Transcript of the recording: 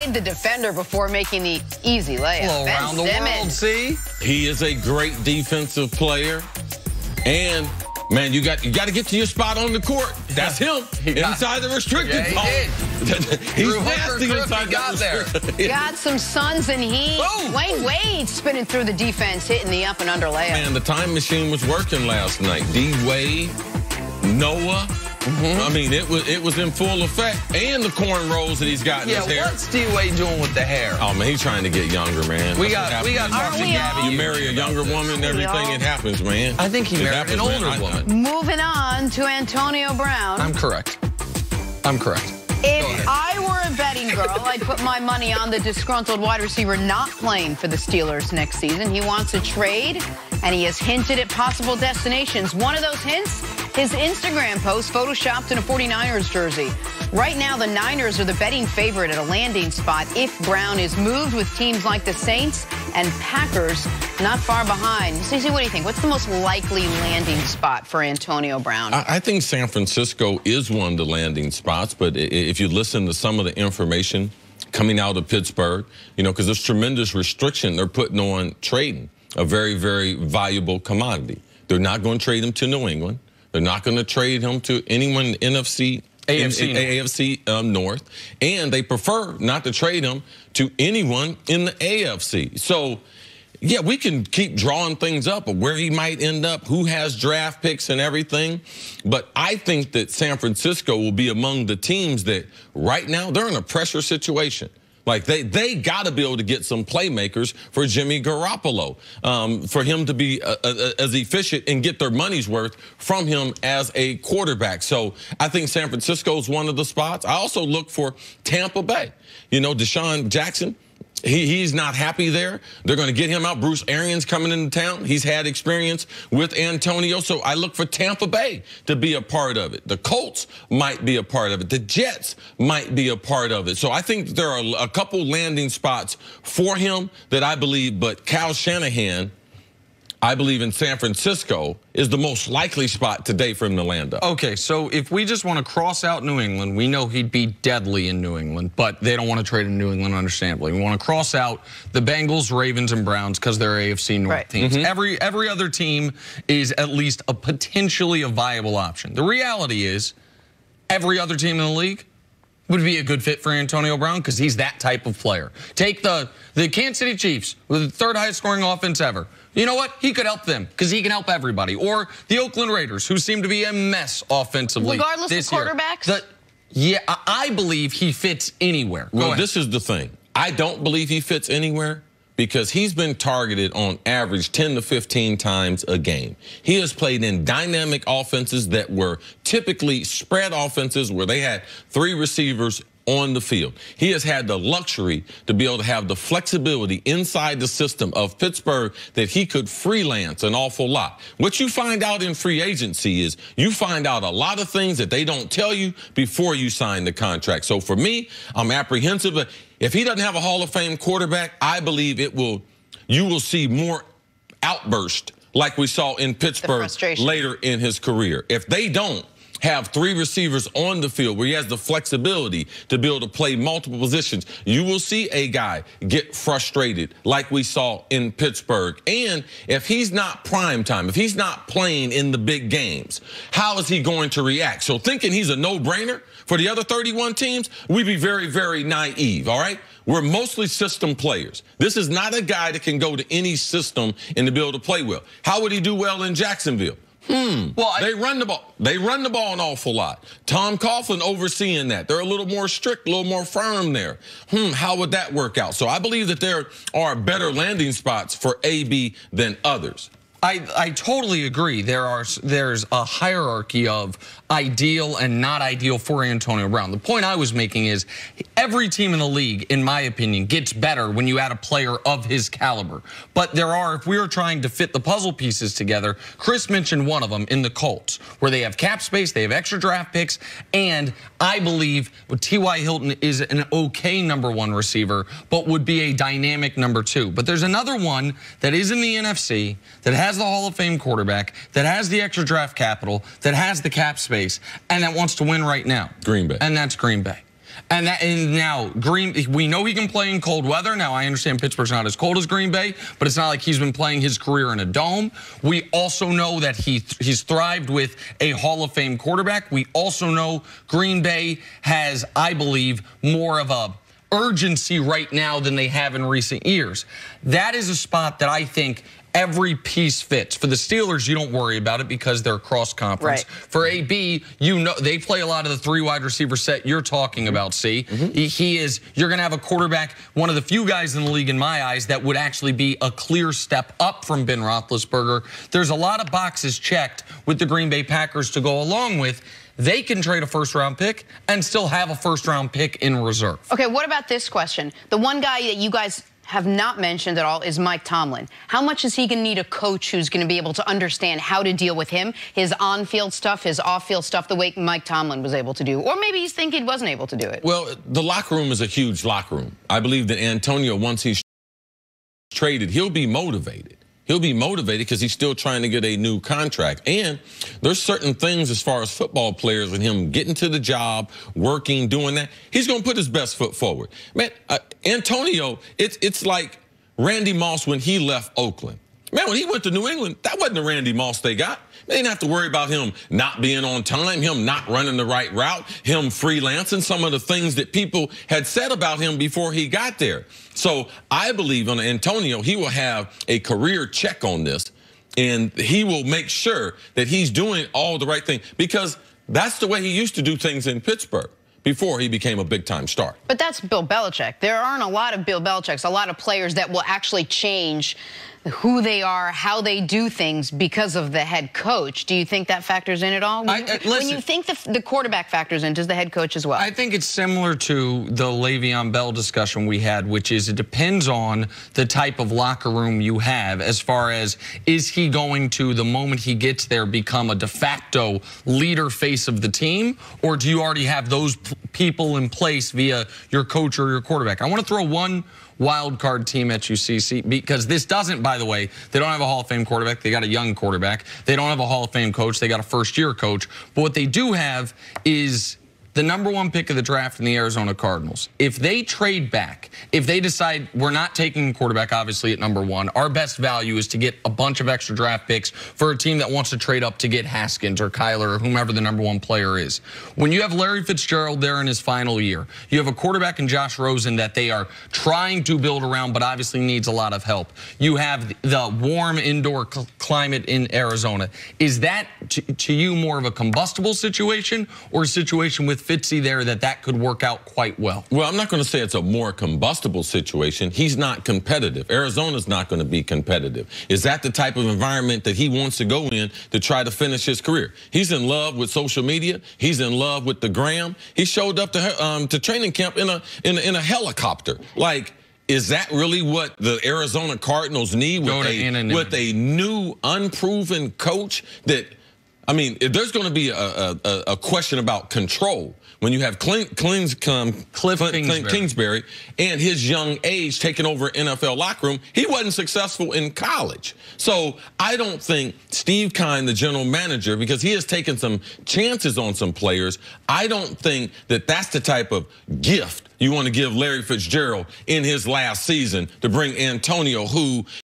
The defender before making the easy layup. Well, around the world, see? He is a great defensive player. And, man, you got to get to your spot on the court. That's him. Inside the restricted zone. He's nasty inside the restricted. Got some Suns and Heat. Wayne Wade spinning through the defense, hitting the up and under layup. Man, the time machine was working last night. D-Wade, Noah. I mean, it was in full effect. And the cornrows that he's got in his hair. What's D-Wade doing with the hair? Oh, man, he's trying to get younger, man. We got to talk to Gabby. You marry a younger woman and everything, it happens, man. I think he married an older woman. Moving on to Antonio Brown. I'm correct. If I were a betting girl, I'd put my money on the disgruntled wide receiver not playing for the Steelers next season. He wants a trade, and he has hinted at possible destinations. One of those hints, his Instagram post photoshopped in a 49ers jersey. Right now, the Niners are the betting favorite at a landing spot if Brown is moved, with teams like the Saints and Packers not far behind. Stacey, what do you think? What's the most likely landing spot for Antonio Brown? I think San Francisco is one of the landing spots, but if you listen to some of the information coming out of Pittsburgh, you know, because there's tremendous restriction they're putting on trading a very, very valuable commodity. They're not going to trade him to New England. They're not going to trade him to anyone in the NFC, AFC North, and they prefer not to trade him to anyone in the AFC. So, yeah, we can keep drawing things up of where he might end up, who has draft picks and everything. But I think that San Francisco will be among the teams that right now they're in a pressure situation. Like, they got to be able to get some playmakers for Jimmy Garoppolo, for him to be as efficient and get their money's worth from him as a quarterback. So I think San Francisco is one of the spots. I also look for Tampa Bay. You know, Deshaun Jackson, he's not happy there. They're going to get him out. Bruce Arians coming into town. He's had experience with Antonio. So I look for Tampa Bay to be a part of it. The Colts might be a part of it. The Jets might be a part of it. So I think there are a couple landing spots for him that I believe, but Kyle Shanahan, I believe in San Francisco, is the most likely spot today for him to land up. Okay, so if we just want to cross out New England, we know he'd be deadly in New England, but they don't want to trade in New England, understandably. We want to cross out the Bengals, Ravens, and Browns because they're AFC North teams. Every other team is at least potentially a viable option. The reality is every other team in the league would be a good fit for Antonio Brown because he's that type of player. Take the Kansas City Chiefs with the third highest scoring offense ever. You know what? He could help them because he can help everybody. Or the Oakland Raiders, who seem to be a mess offensively. Regardless of quarterbacks? Yeah, I believe he fits anywhere. Well, this is the thing. I don't believe he fits anywhere because he's been targeted on average 10 to 15 times a game. He has played in dynamic offenses that were typically spread offenses where they had 3 receivers on the field. He has had the luxury to be able to have the flexibility inside the system of Pittsburgh that he could freelance an awful lot. What you find out in free agency is you find out a lot of things that they don't tell you before you sign the contract. So for me, I'm apprehensive. If he doesn't have a Hall of Fame quarterback, I believe you will see more outburst like we saw in Pittsburgh later in his career. If they don't have 3 receivers on the field where he has the flexibility to be able to play multiple positions, you will see a guy get frustrated like we saw in Pittsburgh. And if he's not prime time, if he's not playing in the big games, how is he going to react? So thinking he's a no-brainer for the other 31 teams, we'd be very, very naive, all right? We're mostly system players. This is not a guy that can go to any system and to be able to play well. How would he do well in Jacksonville? Well, they run the ball. They run the ball an awful lot. Tom Coughlin overseeing that. They're a little more strict, a little more firm there. How would that work out? So I believe that there are better landing spots for AB than others. I totally agree. There's a hierarchy of ideal and not ideal for Antonio Brown. The point I was making is every team in the league, in my opinion, gets better when you add a player of his caliber. But if we were trying to fit the puzzle pieces together, Chris mentioned one of them in the Colts, where they have cap space, they have extra draft picks, and I believe T.Y. Hilton is an okay #1 receiver, but would be a dynamic #2. But there's another one that is in the NFC that has the Hall of Fame quarterback, that has the extra draft capital, that has the cap space, and that wants to win right now. Green Bay. And that's Green Bay. And now we know he can play in cold weather. Now I understand Pittsburgh's not as cold as Green Bay, but it's not like he's been playing his career in a dome. We also know that he's thrived with a Hall of Fame quarterback. We also know Green Bay has, I believe, more of a urgency right now than they have in recent years. That is a spot that I think every piece fits. For the Steelers, you don't worry about it because they're cross-conference. Right. For AB, you know they play a lot of the 3 wide receiver set you're talking about, C. You're going to have a quarterback, one of the few guys in the league in my eyes, that would actually be a clear step up from Ben Roethlisberger. There's a lot of boxes checked with the Green Bay Packers to go along with. They can trade a first-round pick and still have a first-round pick in reserve. Okay, what about this question? The one guy that you guys have not mentioned at all is Mike Tomlin. How much is he going to need a coach who's going to be able to understand how to deal with him, his on-field stuff, his off-field stuff, the way Mike Tomlin was able to do? Or maybe he's thinking he wasn't able to do it. Well, the locker room is a huge locker room. I believe that Antonio, once he's traded, he'll be motivated. He'll be motivated because he's still trying to get a new contract. And there's certain things as far as football players and him getting to the job, working, doing that. He's going to put his best foot forward. Man, Antonio, it's like Randy Moss when he left Oakland. Man, when he went to New England, that wasn't the Randy Moss they got. They didn't have to worry about him not being on time, him not running the right route, him freelancing, some of the things that people had said about him before he got there. So I believe on Antonio, he will have a career check on this, and he will make sure that he's doing all the right thing, because that's the way he used to do things in Pittsburgh before he became a big-time star. But that's Bill Belichick. There aren't a lot of Bill Belichicks, a lot of players that will actually change who they are, how they do things because of the head coach. Do you think that factors in at all? When you think the quarterback factors in, does the head coach as well? I think it's similar to the Le'Veon Bell discussion we had, which is it depends on the type of locker room you have as far as, is he going to, the moment he gets there, become a de facto leader face of the team, or do you already have those people in place via your coach or your quarterback? I want to throw one wild card team at UCC, because this doesn't, by the way, they don't have a Hall of Fame quarterback. They got a young quarterback. They don't have a Hall of Fame coach. They got a first-year coach. But what they do have is the #1 pick of the draft in the Arizona Cardinals. If they trade back, if they decide we're not taking a quarterback, obviously, at #1, our best value is to get a bunch of extra draft picks for a team that wants to trade up to get Haskins or Kyler or whomever the #1 player is. When you have Larry Fitzgerald there in his final year, you have a quarterback in Josh Rosen that they are trying to build around but obviously needs a lot of help. You have the warm indoor climate in Arizona. Is that, to you, more of a combustible situation or a situation with Fitzy there that could work out quite well? Well, I'm not going to say it's a more combustible situation. He's not competitive. Arizona's not going to be competitive. Is that the type of environment that he wants to go in to try to finish his career? He's in love with social media. He's in love with the gram. He showed up to training camp in a helicopter. Like, is that really what the Arizona Cardinals need with a new, unproven coach that, I mean, there's going to be a question about control when you have Cliff Kingsbury and his young age taking over NFL locker room. He wasn't successful in college. So I don't think Steve Keim, the general manager, because he has taken some chances on some players, I don't think that that's the type of gift you want to give Larry Fitzgerald in his last season to bring Antonio, who